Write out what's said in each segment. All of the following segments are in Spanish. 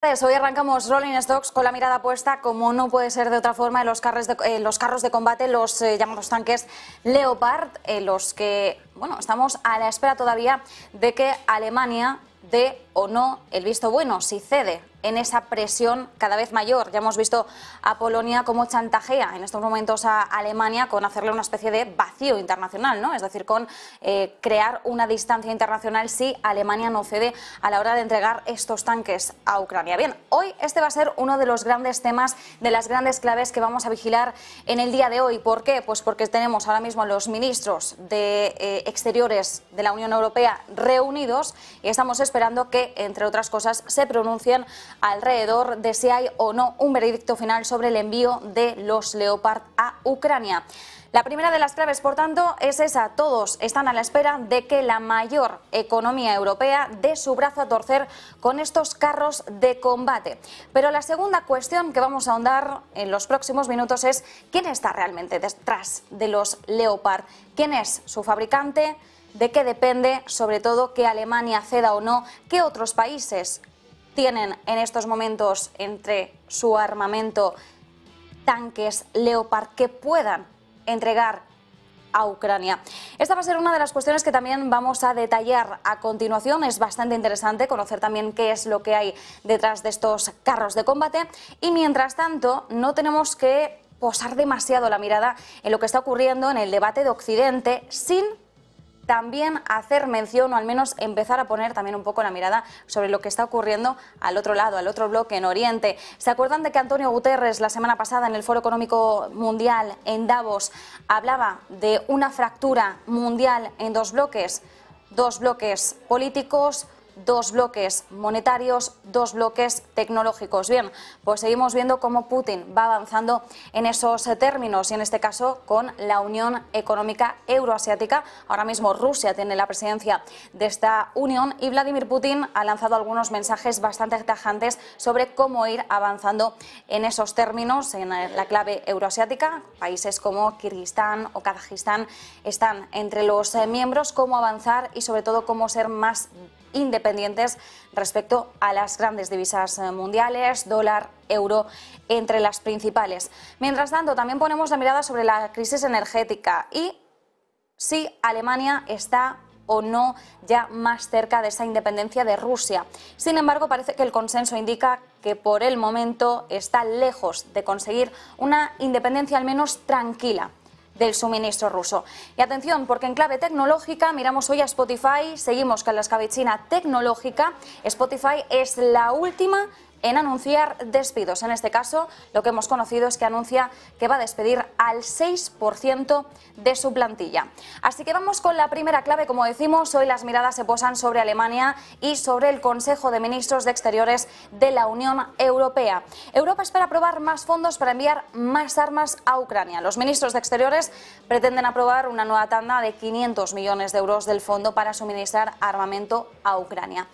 Hoy arrancamos Rolling Stocks con la mirada puesta, como no puede ser de otra forma, en los carros de combate, los llamados tanques Leopard, los que, bueno, estamos a la espera todavía de que Alemania dé o no el visto bueno, si cede en esa presión cada vez mayor. Ya hemos visto a Polonia cómo chantajea en estos momentos a Alemania con hacerle una especie de vacío internacional, ¿no? Es decir, con crear una distancia internacional si Alemania no cede a la hora de entregar estos tanques a Ucrania. Bien, hoy este va a ser uno de los grandes temas, de las grandes claves que vamos a vigilar en el día de hoy. ¿Por qué? Pues porque tenemos ahora mismo a los ministros de Exteriores de la Unión Europea reunidos y estamos esperando que, entre otras cosas, se pronuncien alrededor de si hay o no un veredicto final sobre el envío de los Leopard a Ucrania. La primera de las claves, por tanto, es esa. Todos están a la espera de que la mayor economía europea dé su brazo a torcer con estos carros de combate. Pero la segunda cuestión que vamos a ahondar en los próximos minutos es quién está realmente detrás de los Leopard, quién es su fabricante, de qué depende, sobre todo, que Alemania ceda o no, qué otros países tienen en estos momentos entre su armamento tanques Leopard que puedan entregar a Ucrania. Esta va a ser una de las cuestiones que también vamos a detallar a continuación. Es bastante interesante conocer también qué es lo que hay detrás de estos carros de combate y, mientras tanto, no tenemos que posar demasiado la mirada en lo que está ocurriendo en el debate de Occidente sin también hacer mención, o al menos empezar a poner también un poco la mirada sobre lo que está ocurriendo al otro lado, al otro bloque, en Oriente. ¿Se acuerdan de que Antonio Guterres la semana pasada en el Foro Económico Mundial en Davos hablaba de una fractura mundial en dos bloques políticos, dos bloques monetarios, dos bloques tecnológicos? Bien, pues seguimos viendo cómo Putin va avanzando en esos términos y en este caso con la Unión Económica Euroasiática. Ahora mismo Rusia tiene la presidencia de esta unión y Vladimir Putin ha lanzado algunos mensajes bastante tajantes sobre cómo ir avanzando en esos términos en la clave euroasiática. Países como Kirguistán o Kazajistán están entre los miembros, cómo avanzar y sobre todo cómo ser más independientes respecto a las grandes divisas mundiales, dólar, euro, entre las principales. Mientras tanto, también ponemos la mirada sobre la crisis energética y si Alemania está o no ya más cerca de esa independencia de Rusia. Sin embargo, parece que el consenso indica que por el momento está lejos de conseguir una independencia al menos tranquila del suministro ruso. Y atención, porque en clave tecnológica miramos hoy a Spotify, seguimos con la escabechina tecnológica. Spotify es la última en anunciar despidos. En este caso, lo que hemos conocido es que anuncia que va a despedir al 6% de su plantilla. Así que vamos con la primera clave. Como decimos, hoy las miradas se posan sobre Alemania y sobre el Consejo de Ministros de Exteriores de la Unión Europea. Europa espera aprobar más fondos para enviar más armas a Ucrania. Los ministros de Exteriores pretenden aprobar una nueva tanda de 500 millones de euros del fondo para suministrar armamento a Ucrania.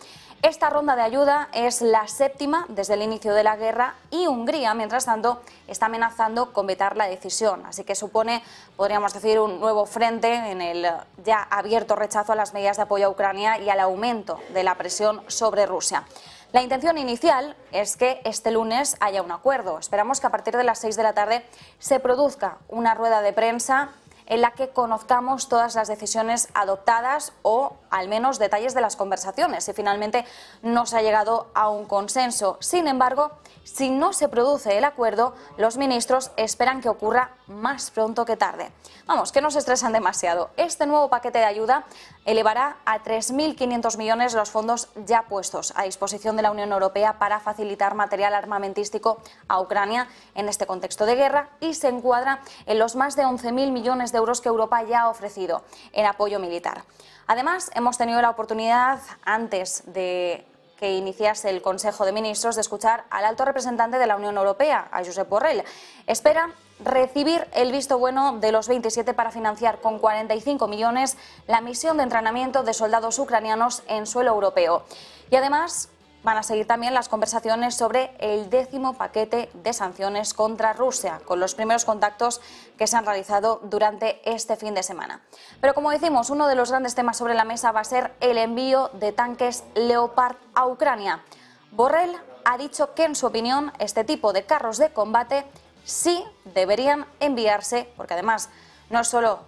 Esta ronda de ayuda es la séptima desde el inicio de la guerra y Hungría, mientras tanto, está amenazando con vetar la decisión. Así que supone, podríamos decir, un nuevo frente en el ya abierto rechazo a las medidas de apoyo a Ucrania y al aumento de la presión sobre Rusia. La intención inicial es que este lunes haya un acuerdo. Esperamos que a partir de las 6 de la tarde se produzca una rueda de prensa en la que conozcamos todas las decisiones adoptadas o al menos detalles de las conversaciones, si finalmente no se ha llegado a un consenso. Sin embargo, si no se produce el acuerdo, los ministros esperan que ocurra más pronto que tarde. Vamos, que no se estresan demasiado. Este nuevo paquete de ayuda elevará a 3.500 millones los fondos ya puestos a disposición de la Unión Europea para facilitar material armamentístico a Ucrania en este contexto de guerra y se encuadra en los más de 11.000 millones de euros que Europa ya ha ofrecido en apoyo militar. Además, hemos tenido la oportunidad, antes de que iniciase el Consejo de Ministros, de escuchar al alto representante de la Unión Europea, a Josep Borrell. Espera recibir el visto bueno de los 27 para financiar con 45 millones la misión de entrenamiento de soldados ucranianos en suelo europeo. Y además van a seguir también las conversaciones sobre el 10º paquete de sanciones contra Rusia, con los primeros contactos que se han realizado durante este fin de semana. Pero como decimos, uno de los grandes temas sobre la mesa va a ser el envío de tanques Leopard a Ucrania. Borrell ha dicho que, en su opinión, este tipo de carros de combate sí deberían enviarse, porque además no es solo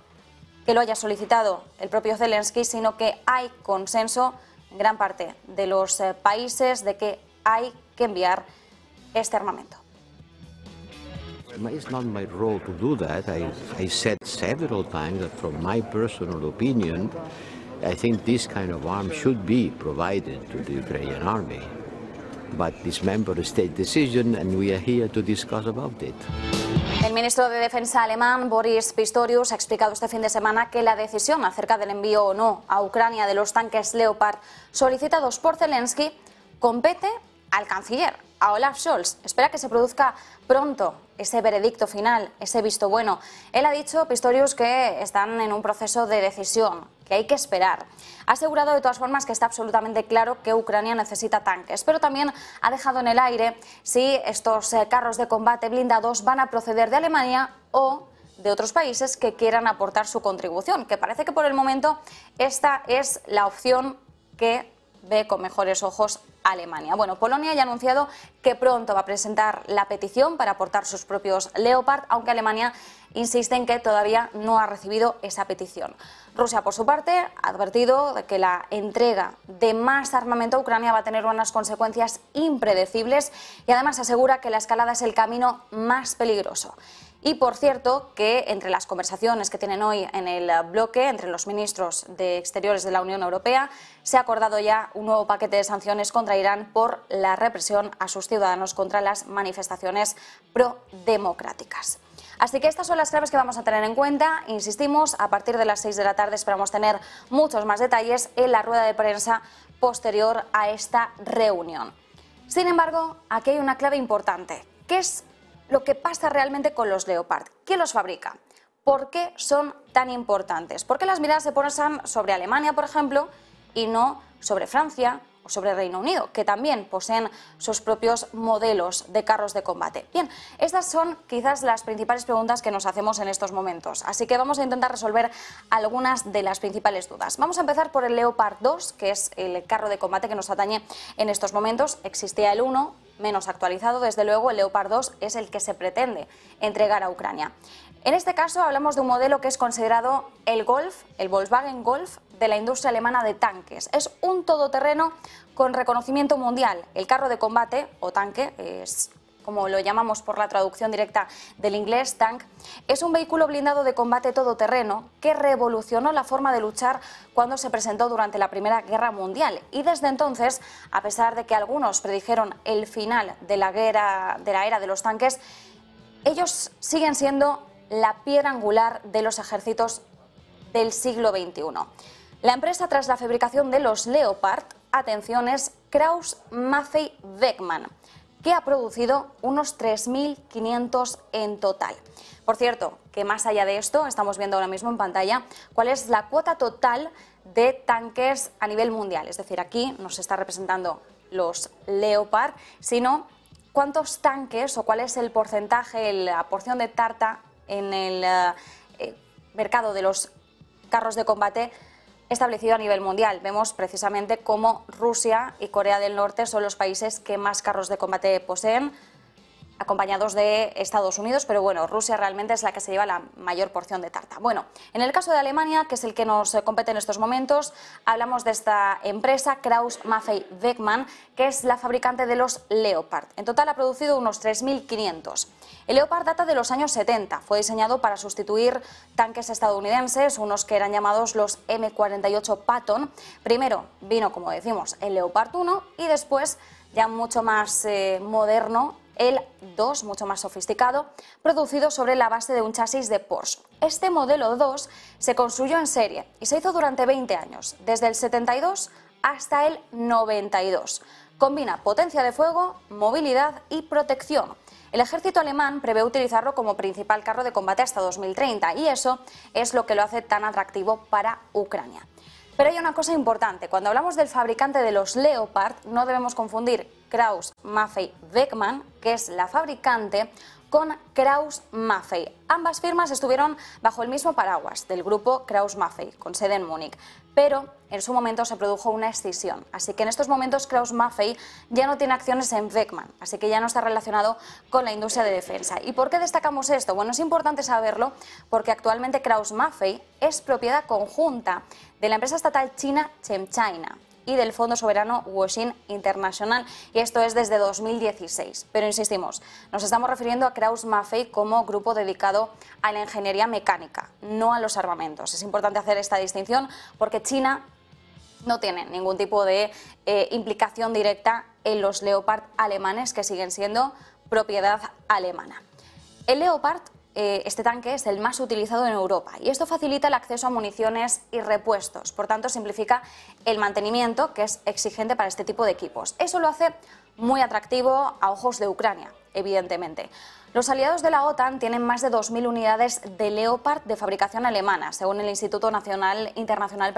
que lo haya solicitado el propio Zelensky, sino que hay consenso en gran parte de los países de que hay que enviar este armamento. It's not my role to do that. I said several times that from my personal opinion, I think this kind of arms should be provided to the Ukrainian army. But it's member state decision and we are here to discuss about it. El ministro de Defensa alemán, Boris Pistorius, ha explicado este fin de semana que la decisión acerca del envío o no a Ucrania de los tanques Leopard solicitados por Zelensky compete al canciller, a Olaf Scholz. Espera que se produzca pronto ese veredicto final, ese visto bueno. Él ha dicho, Pistorius, que están en un proceso de decisión, que hay que esperar. Ha asegurado de todas formas que está absolutamente claro que Ucrania necesita tanques, pero también ha dejado en el aire si estos carros de combate blindados van a proceder de Alemania o de otros países que quieran aportar su contribución, que parece que por el momento esta es la opción que ve con mejores ojos Alemania. Bueno, Polonia ya ha anunciado que pronto va a presentar la petición para aportar sus propios Leopard, aunque Alemania insiste en que todavía no ha recibido esa petición. Rusia, por su parte, ha advertido de que la entrega de más armamento a Ucrania va a tener unas consecuencias impredecibles y además asegura que la escalada es el camino más peligroso. Y por cierto, que entre las conversaciones que tienen hoy en el bloque, entre los ministros de Exteriores de la Unión Europea, se ha acordado ya un nuevo paquete de sanciones contra Irán por la represión a sus ciudadanos contra las manifestaciones pro-democráticas. Así que estas son las claves que vamos a tener en cuenta. Insistimos, a partir de las 6 de la tarde esperamos tener muchos más detalles en la rueda de prensa posterior a esta reunión. Sin embargo, aquí hay una clave importante, que es lo que pasa realmente con los Leopard. ¿Quién los fabrica? ¿Por qué son tan importantes? ¿Por qué las miradas se ponen sobre Alemania, por ejemplo, y no sobre Francia o sobre Reino Unido, que también poseen sus propios modelos de carros de combate? Bien, estas son quizás las principales preguntas que nos hacemos en estos momentos, así que vamos a intentar resolver algunas de las principales dudas. Vamos a empezar por el Leopard 2, que es el carro de combate que nos atañe en estos momentos. Existía el 1, menos actualizado, desde luego. El Leopard 2 es el que se pretende entregar a Ucrania. En este caso hablamos de un modelo que es considerado el Golf, el Volkswagen Golf de la industria alemana de tanques. Es un todoterreno con reconocimiento mundial. El carro de combate o tanque, es como lo llamamos por la traducción directa del inglés, tank, es un vehículo blindado de combate todoterreno que revolucionó la forma de luchar cuando se presentó durante la Primera Guerra Mundial. Y desde entonces, a pesar de que algunos predijeron el final de la era de los tanques, ellos siguen siendo la piedra angular de los ejércitos del siglo XXI. La empresa, tras la fabricación de los Leopard, atención, es Krauss-Maffei-Wegmann, que ha producido unos 3.500 en total. Por cierto, que más allá de esto, estamos viendo ahora mismo en pantalla cuál es la cuota total de tanques a nivel mundial. Es decir, aquí nos está representando los Leopard, sino cuántos tanques o cuál es el porcentaje, la porción de tarta en el mercado de los carros de combate establecido a nivel mundial. Vemos precisamente cómo Rusia y Corea del Norte son los países que más carros de combate poseen, acompañados de Estados Unidos, pero bueno, Rusia realmente es la que se lleva la mayor porción de tarta. Bueno, en el caso de Alemania, que es el que nos compete en estos momentos, hablamos de esta empresa, Krauss-Maffei-Wegmann, que es la fabricante de los Leopard. En total ha producido unos 3.500. El Leopard data de los años 70, fue diseñado para sustituir tanques estadounidenses, unos que eran llamados los M48 Patton. Primero vino, como decimos, el Leopard 1 y después, ya mucho más moderno, el 2, mucho más sofisticado, producido sobre la base de un chasis de Porsche. Este modelo 2 se construyó en serie y se hizo durante 20 años, desde el 72 hasta el 92. Combina potencia de fuego, movilidad y protección. El ejército alemán prevé utilizarlo como principal carro de combate hasta 2030 y eso es lo que lo hace tan atractivo para Ucrania. Pero hay una cosa importante, cuando hablamos del fabricante de los Leopard no debemos confundir Krauss-Maffei-Wegmann, que es la fabricante, con Krauss-Maffei. Ambas firmas estuvieron bajo el mismo paraguas del grupo Krauss-Maffei, con sede en Múnich, pero en su momento se produjo una escisión, así que en estos momentos Krauss-Maffei ya no tiene acciones en Beckman, así que ya no está relacionado con la industria de defensa. ¿Y por qué destacamos esto? Bueno, es importante saberlo porque actualmente Krauss-Maffei es propiedad conjunta de la empresa estatal china ChemChina y del Fondo Soberano Huaxin International, y esto es desde 2016. Pero insistimos, nos estamos refiriendo a Krauss-Maffei como grupo dedicado a la ingeniería mecánica, no a los armamentos. Es importante hacer esta distinción porque China no tiene ningún tipo de implicación directa en los Leopard alemanes, que siguen siendo propiedad alemana. El Leopard, este tanque, es el más utilizado en Europa y esto facilita el acceso a municiones y repuestos, por tanto simplifica el mantenimiento, que es exigente para este tipo de equipos. Eso lo hace muy atractivo a ojos de Ucrania, evidentemente. Los aliados de la OTAN tienen más de 2.000 unidades de Leopard de fabricación alemana, según el Instituto Internacional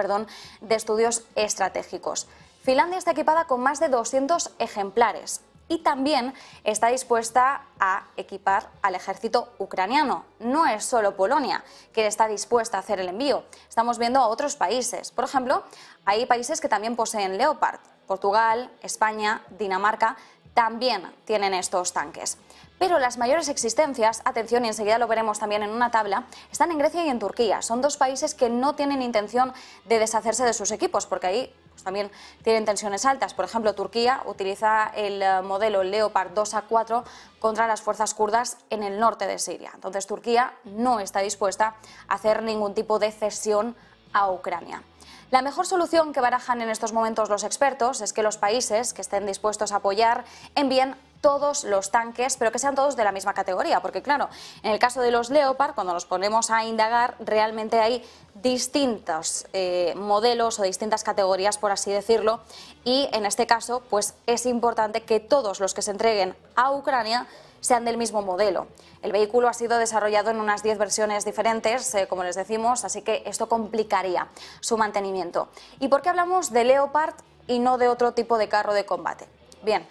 de Estudios Estratégicos. Finlandia está equipada con más de 200 ejemplares y también está dispuesta a equipar al ejército ucraniano. No es solo Polonia que está dispuesta a hacer el envío. Estamos viendo a otros países. Por ejemplo, hay países que también poseen Leopard. Portugal, España, Dinamarca también tienen estos tanques. Pero las mayores existencias, atención, y enseguida lo veremos también en una tabla, están en Grecia y en Turquía. Son dos países que no tienen intención de deshacerse de sus equipos, porque ahí también tienen tensiones altas. Por ejemplo, Turquía utiliza el modelo Leopard 2A4 contra las fuerzas kurdas en el norte de Siria. Entonces, Turquía no está dispuesta a hacer ningún tipo de cesión a Ucrania. La mejor solución que barajan en estos momentos los expertos es que los países que estén dispuestos a apoyar envíen todos los tanques, pero que sean todos de la misma categoría, porque claro, en el caso de los Leopard, cuando nos ponemos a indagar, realmente hay distintos modelos o distintas categorías, por así decirlo, y en este caso pues es importante que todos los que se entreguen a Ucrania sean del mismo modelo. El vehículo ha sido desarrollado en unas 10 versiones diferentes, como les decimos, así que esto complicaría su mantenimiento. ¿Y por qué hablamos de Leopard y no de otro tipo de carro de combate? Bien,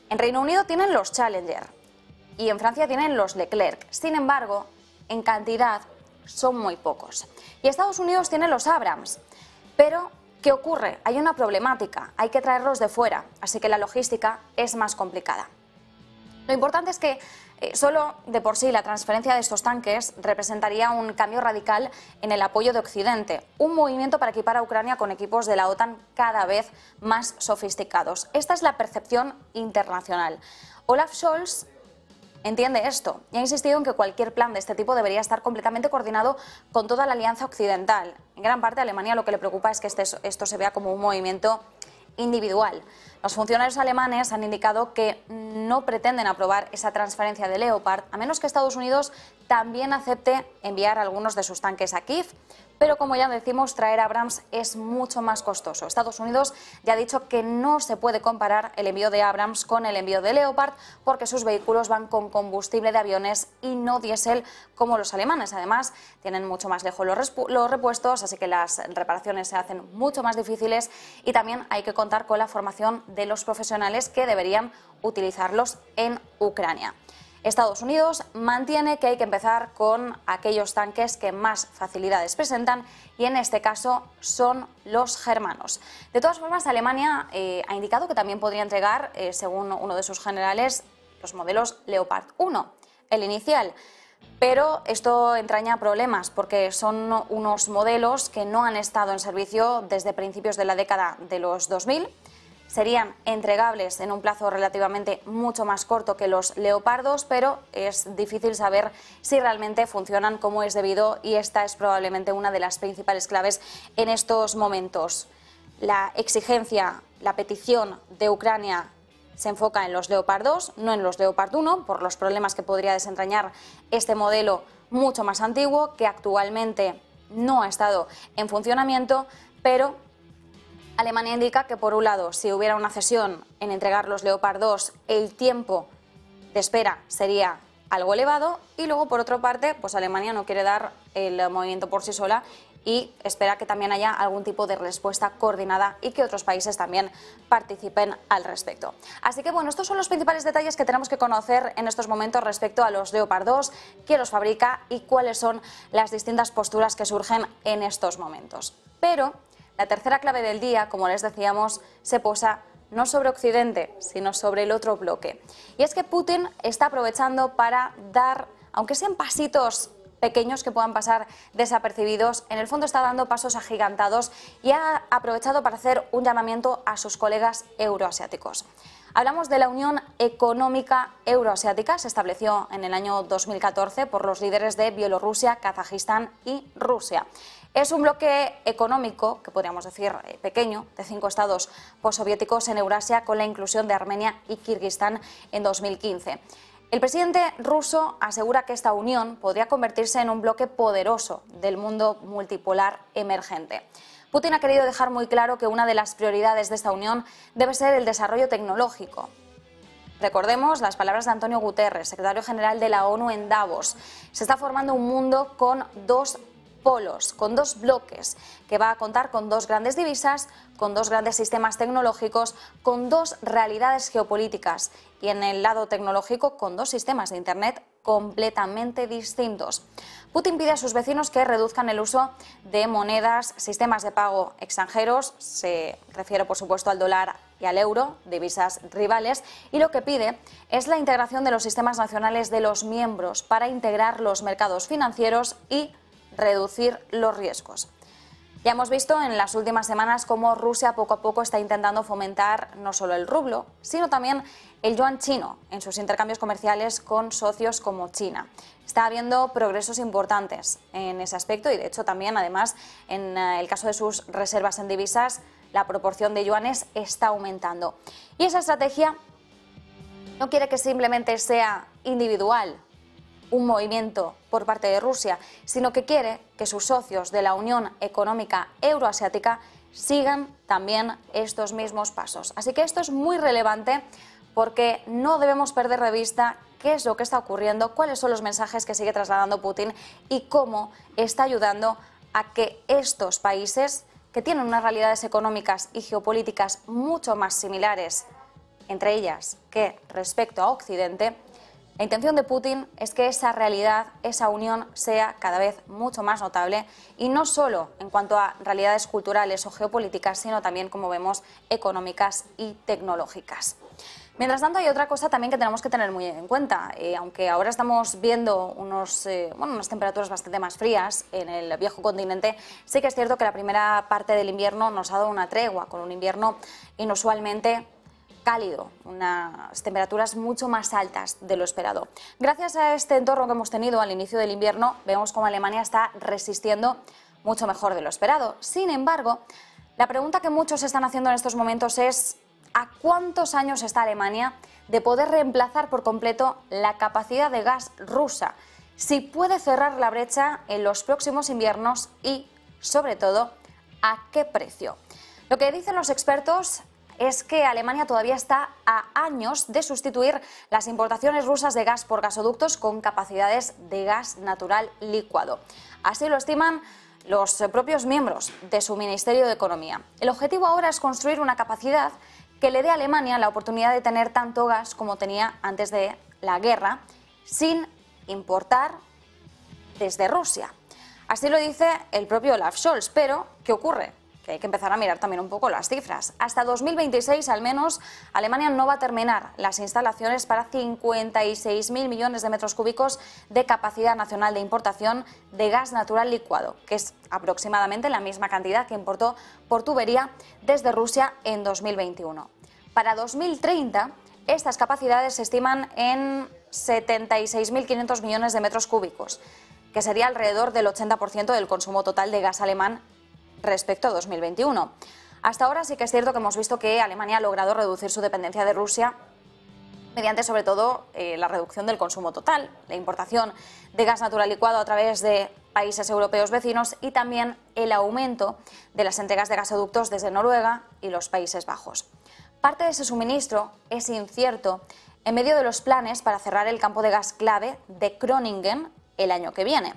en Reino Unido tienen los Challenger y en Francia tienen los Leclerc. Sin embargo, en cantidad son muy pocos. Y Estados Unidos tiene los Abrams. Pero, ¿qué ocurre? Hay una problemática, hay que traerlos de fuera, así que la logística es más complicada. Lo importante es que solo de por sí la transferencia de estos tanques representaría un cambio radical en el apoyo de Occidente, un movimiento para equipar a Ucrania con equipos de la OTAN cada vez más sofisticados. Esta es la percepción internacional. Olaf Scholz entiende esto y ha insistido en que cualquier plan de este tipo debería estar completamente coordinado con toda la alianza occidental. En gran parte a Alemania lo que le preocupa es que esto se vea como un movimiento individual. Los funcionarios alemanes han indicado que no pretenden aprobar esa transferencia de Leopard, a menos que Estados Unidos también acepte enviar algunos de sus tanques a Kiev. Pero como ya decimos, traer Abrams es mucho más costoso. Estados Unidos ya ha dicho que no se puede comparar el envío de Abrams con el envío de Leopard porque sus vehículos van con combustible de aviones y no diésel como los alemanes. Además, tienen mucho más lejos los repuestos, así que las reparaciones se hacen mucho más difíciles y también hay que contar con la formación de los profesionales que deberían utilizarlos en Ucrania. Estados Unidos mantiene que hay que empezar con aquellos tanques que más facilidades presentan y en este caso son los germanos. De todas formas, Alemania ha indicado que también podría entregar, según uno de sus generales, los modelos Leopard 1, el inicial. Pero esto entraña problemas porque son unos modelos que no han estado en servicio desde principios de la década de los 2000. Serían entregables en un plazo relativamente mucho más corto que los Leopardos, pero es difícil saber si realmente funcionan como es debido y esta es probablemente una de las principales claves en estos momentos. La exigencia, la petición de Ucrania se enfoca en los Leopard 2, no en los Leopard 1, por los problemas que podría desentrañar este modelo mucho más antiguo, que actualmente no ha estado en funcionamiento, pero Alemania indica que, por un lado, si hubiera una cesión en entregar los Leopard 2, el tiempo de espera sería algo elevado y luego, por otra parte, pues Alemania no quiere dar el movimiento por sí sola y espera que también haya algún tipo de respuesta coordinada y que otros países también participen al respecto. Así que bueno, estos son los principales detalles que tenemos que conocer en estos momentos respecto a los Leopard 2, quién los fabrica y cuáles son las distintas posturas que surgen en estos momentos. Pero la tercera clave del día, como les decíamos, se posa no sobre Occidente, sino sobre el otro bloque. Y es que Putin está aprovechando para dar, aunque sean pasitos pequeños que puedan pasar desapercibidos, en el fondo está dando pasos agigantados y ha aprovechado para hacer un llamamiento a sus colegas euroasiáticos. Hablamos de la Unión Económica Euroasiática, se estableció en el año 2014 por los líderes de Bielorrusia, Kazajistán y Rusia. Es un bloque económico, que podríamos decir pequeño, de 5 estados postsoviéticos en Eurasia, con la inclusión de Armenia y Kirguistán en 2015. El presidente ruso asegura que esta unión podría convertirse en un bloque poderoso del mundo multipolar emergente. Putin ha querido dejar muy claro que una de las prioridades de esta unión debe ser el desarrollo tecnológico. Recordemos las palabras de Antonio Guterres, secretario general de la ONU en Davos. Se está formando un mundo con dos polos, con dos bloques, que va a contar con dos grandes divisas, con dos grandes sistemas tecnológicos, con dos realidades geopolíticas y en el lado tecnológico con dos sistemas de Internet completamente distintos. Putin pide a sus vecinos que reduzcan el uso de monedas, sistemas de pago extranjeros, se refiere por supuesto al dólar y al euro, divisas rivales, y lo que pide es la integración de los sistemas nacionales de los miembros para integrar los mercados financieros y reducir los riesgos. Ya hemos visto en las últimas semanas cómo Rusia poco a poco está intentando fomentar no solo el rublo, sino también el yuan chino en sus intercambios comerciales con socios como China. Está habiendo progresos importantes en ese aspecto y de hecho también además en el caso de sus reservas en divisas la proporción de yuanes está aumentando. Y esa estrategia no quiere que simplemente sea individual, un movimiento por parte de Rusia, sino que quiere que sus socios de la Unión Económica Euroasiática sigan también estos mismos pasos. Así que esto es muy relevante porque no debemos perder de vista qué es lo que está ocurriendo, cuáles son los mensajes que sigue trasladando Putin y cómo está ayudando a que estos países, que tienen unas realidades económicas y geopolíticas mucho más similares entre ellas que respecto a Occidente, la intención de Putin es que esa realidad, esa unión sea cada vez mucho más notable y no solo en cuanto a realidades culturales o geopolíticas, sino también, como vemos, económicas y tecnológicas. Mientras tanto, hay otra cosa también que tenemos que tener muy en cuenta. Aunque ahora estamos viendo unas temperaturas bastante más frías en el viejo continente, sí que es cierto que la primera parte del invierno nos ha dado una tregua, con un invierno inusualmente cálido, unas temperaturas mucho más altas de lo esperado. Gracias a este entorno que hemos tenido al inicio del invierno, vemos cómo Alemania está resistiendo mucho mejor de lo esperado. Sin embargo, la pregunta que muchos están haciendo en estos momentos es ¿a cuántos años está Alemania de poder reemplazar por completo la capacidad de gas rusa? Si puede cerrar la brecha en los próximos inviernos y, sobre todo, ¿a qué precio? Lo que dicen los expertos es que Alemania todavía está a años de sustituir las importaciones rusas de gas por gasoductos con capacidades de gas natural licuado. Así lo estiman los propios miembros de su Ministerio de Economía. El objetivo ahora es construir una capacidad que le dé a Alemania la oportunidad de tener tanto gas como tenía antes de la guerra, sin importar desde Rusia. Así lo dice el propio Olaf Scholz, pero ¿qué ocurre? Que hay que empezar a mirar también un poco las cifras. Hasta 2026, al menos, Alemania no va a terminar las instalaciones para 56.000 millones de metros cúbicos de capacidad nacional de importación de gas natural licuado, que es aproximadamente la misma cantidad que importó por tubería desde Rusia en 2021. Para 2030, estas capacidades se estiman en 76.500 millones de metros cúbicos, que sería alrededor del 80% del consumo total de gas alemán respecto a 2021. Hasta ahora sí que es cierto que hemos visto que Alemania ha logrado reducir su dependencia de Rusia mediante sobre todo la reducción del consumo total, la importación de gas natural licuado a través de países europeos vecinos y también el aumento de las entregas de gasoductos desde Noruega y los Países Bajos. Parte de ese suministro es incierto en medio de los planes para cerrar el campo de gas clave de Groningen el año que viene.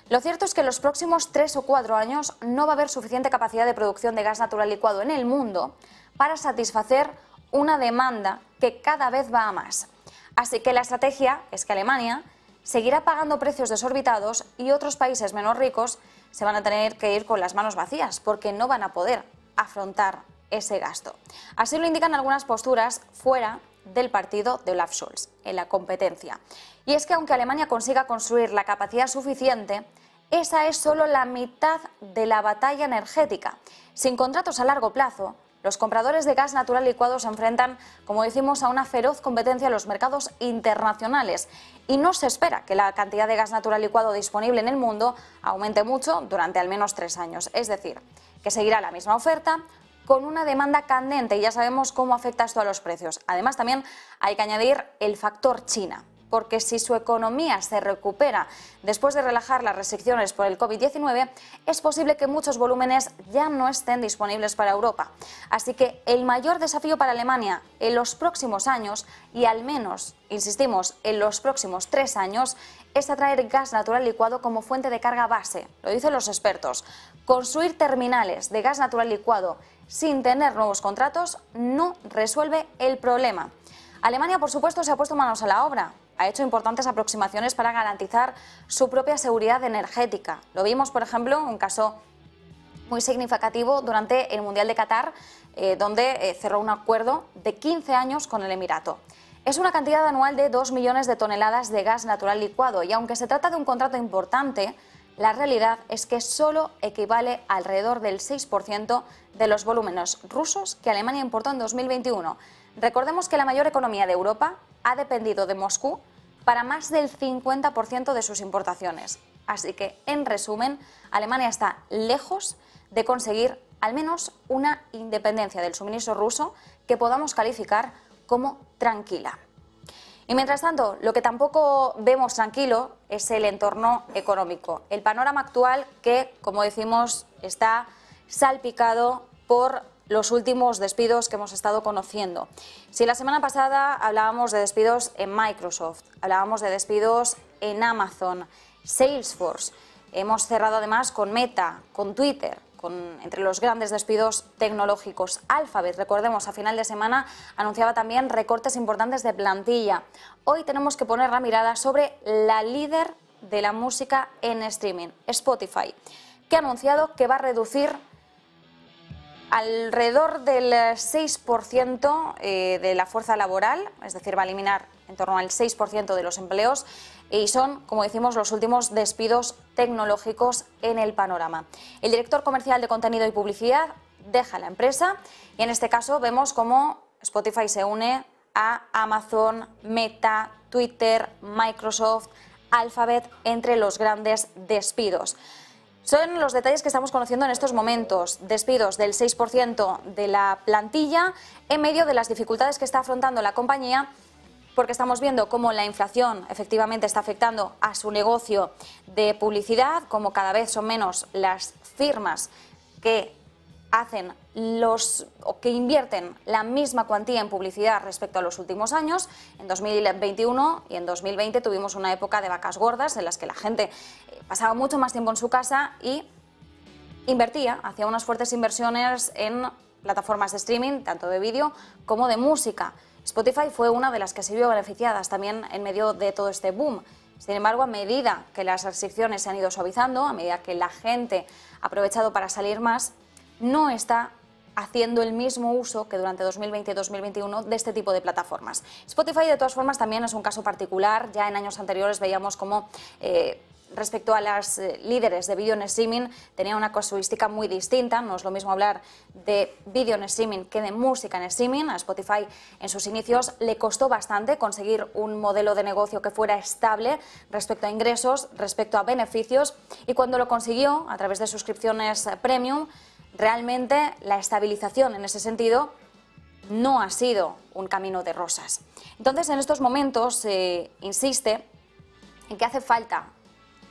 Lo cierto es que en los próximos 3 o 4 años no va a haber suficiente capacidad de producción de gas natural licuado en el mundo para satisfacer una demanda que cada vez va a más. Así que la estrategia es que Alemania seguirá pagando precios desorbitados y otros países menos ricos se van a tener que ir con las manos vacías porque no van a poder afrontar ese gasto. Así lo indican algunas posturas fuera del partido de Olaf Scholz en la competencia. Y es que aunque Alemania consiga construir la capacidad suficiente, esa es solo la mitad de la batalla energética. Sin contratos a largo plazo, los compradores de gas natural licuado se enfrentan, como decimos, a una feroz competencia en los mercados internacionales y no se espera que la cantidad de gas natural licuado disponible en el mundo aumente mucho durante al menos 3 años. Es decir, que seguirá la misma oferta con una demanda candente y ya sabemos cómo afecta esto a los precios. Además, también hay que añadir el factor China, porque si su economía se recupera después de relajar las restricciones por el COVID-19, es posible que muchos volúmenes ya no estén disponibles para Europa. Así que el mayor desafío para Alemania en los próximos años, y al menos, insistimos, en los próximos 3 años, es atraer gas natural licuado como fuente de carga base. Lo dicen los expertos. Construir terminales de gas natural licuado sin tener nuevos contratos no resuelve el problema. Alemania, por supuesto, se ha puesto manos a la obra. Ha hecho importantes aproximaciones para garantizar su propia seguridad energética. Lo vimos, por ejemplo, un caso muy significativo durante el Mundial de Qatar, donde cerró un acuerdo de 15 años con el Emirato. Es una cantidad anual de 2 millones de toneladas de gas natural licuado y aunque se trata de un contrato importante, la realidad es que solo equivale a alrededor del 6% de los volúmenes rusos que Alemania importó en 2021. Recordemos que la mayor economía de Europa ha dependido de Moscú para más del 50% de sus importaciones. Así que, en resumen, Alemania está lejos de conseguir al menos una independencia del suministro ruso que podamos calificar como tranquila. Y mientras tanto, lo que tampoco vemos tranquilo es el entorno económico. El panorama actual que, como decimos, está salpicado por los últimos despidos que hemos estado conociendo. Si la semana pasada hablábamos de despidos en Microsoft, hablábamos de despidos en Amazon, Salesforce, hemos cerrado además con Meta, con Twitter, entre los grandes despidos tecnológicos. Alphabet, recordemos, a final de semana anunciaba también recortes importantes de plantilla. Hoy tenemos que poner la mirada sobre la líder de la música en streaming, Spotify, que ha anunciado que va a reducir alrededor del 6% de la fuerza laboral, es decir, va a eliminar en torno al 6% de los empleos y son, como decimos, los últimos despidos tecnológicos en el panorama. El director comercial de contenido y publicidad deja la empresa y en este caso vemos cómo Spotify se une a Amazon, Meta, Twitter, Microsoft, Alphabet, entre los grandes despidos. Son los detalles que estamos conociendo en estos momentos. Despidos del 6% de la plantilla en medio de las dificultades que está afrontando la compañía, porque estamos viendo cómo la inflación efectivamente está afectando a su negocio de publicidad, como cada vez son menos las firmas que hacen o que invierten la misma cuantía en publicidad respecto a los últimos años. En 2021 y en 2020 tuvimos una época de vacas gordas en las que la gente pasaba mucho más tiempo en su casa y invertía, hacía unas fuertes inversiones en plataformas de streaming, tanto de vídeo como de música. Spotify fue una de las que se vio beneficiadas también en medio de todo este boom. Sin embargo, a medida que las restricciones se han ido suavizando, a medida que la gente ha aprovechado para salir más, no está haciendo el mismo uso que durante 2020 y 2021 de este tipo de plataformas. Spotify, de todas formas, también es un caso particular. Ya en años anteriores veíamos cómo respecto a las líderes de vídeo en streaming tenía una casuística muy distinta. No es lo mismo hablar de vídeo en streaming que de música en streaming. A Spotify en sus inicios le costó bastante conseguir un modelo de negocio que fuera estable respecto a ingresos, respecto a beneficios, y cuando lo consiguió a través de suscripciones premium, realmente la estabilización en ese sentido no ha sido un camino de rosas. Entonces, en estos momentos se insiste en que hace falta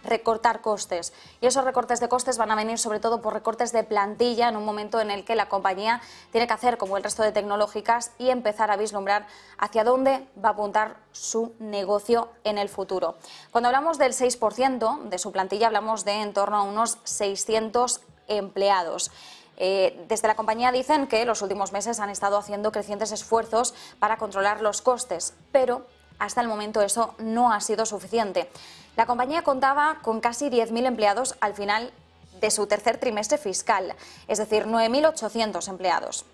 recortar costes. Y esos recortes de costes van a venir sobre todo por recortes de plantilla en un momento en el que la compañía tiene que hacer como el resto de tecnológicas y empezar a vislumbrar hacia dónde va a apuntar su negocio en el futuro. Cuando hablamos del 6% de su plantilla, hablamos de en torno a unos 600 empleados. Desde la compañía dicen que los últimos meses han estado haciendo crecientes esfuerzos para controlar los costes, pero hasta el momento eso no ha sido suficiente. La compañía contaba con casi 10.000 empleados al final de su tercer trimestre fiscal, es decir, 9.800 empleados.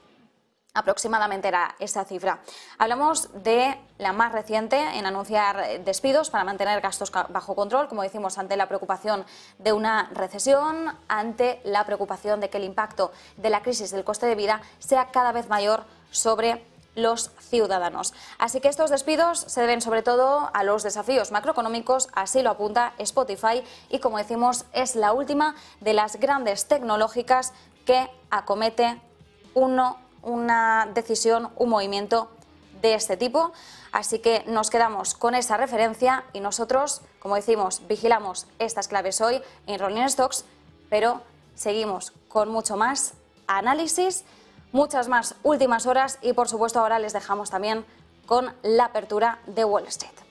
Aproximadamente era esa cifra. Hablamos de la más reciente en anunciar despidos para mantener gastos bajo control, como decimos, ante la preocupación de una recesión, ante la preocupación de que el impacto de la crisis del coste de vida sea cada vez mayor sobre los ciudadanos. Así que estos despidos se deben sobre todo a los desafíos macroeconómicos, así lo apunta Spotify y, como decimos, es la última de las grandes tecnológicas que acomete una decisión, un movimiento de este tipo. Así que nos quedamos con esa referencia y nosotros, como decimos, vigilamos estas claves hoy en Rolling Stocks, pero seguimos con mucho más análisis, muchas más últimas horas y por supuesto ahora les dejamos también con la apertura de Wall Street.